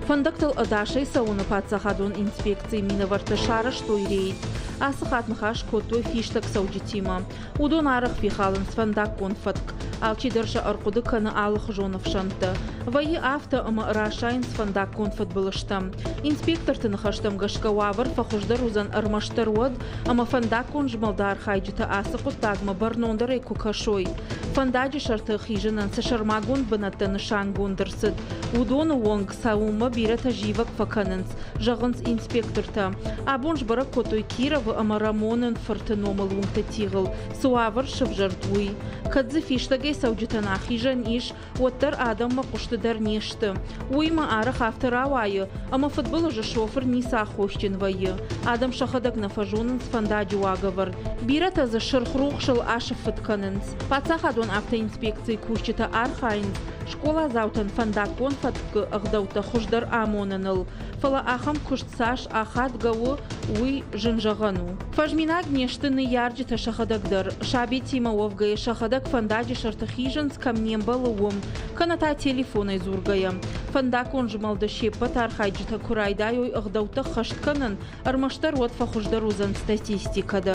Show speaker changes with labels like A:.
A: Фондактал адашай сауны патсахадун инспекции миноварты шара что ирейд. Асыхатнахаш котой фиштак саудитима. Удон арах фихалын сфандак конфатк. Алчидерша аркуды каны алых жонов шанты. Вайы авто ама рашайн сфандак конфат былыштам. Инспектор тынахаштам гашкававар фахуждар узан армаштар вод, ама фандак кон жмалдар хайджита асыкут тагма барнондар кукашой. Фандаджи шарты хижинан сашармагун банаттаны шангундырсыд. Удон уонг саума бирата живак факанынс. Жағынс инспекторта. Абонж барак котой киров ама рамонын фартыномал унгта тигыл. Суавар шывжардуй. Кадзы фиштаге саудитана хижан иш, оттар адам мақуштыдар нешты. Уйма арах авторавайы, ама футбол же шофер ниса хощин вайы. Адам шахадак нафажунын сфандаджи уагавар. Бирата за шырхрухшыл ашыф фытканынс. Пацахадон автоинспекции кущита архайнс. Школа заутан фандак конфатк агдаута хуждар амонаныл. Фала ахам куштсаш ахат гау уй жинжагану. Фажминаг нештыны ярджита шахадагдар. Шаби тима овгая шахадак фандаджи шартахижанс камнем балуум. Каната телефона изургая. Фандак он жмалда шепат архайджита курайдайой агдаута хаштканын. Армаштар вот фахуждар узан статистикада.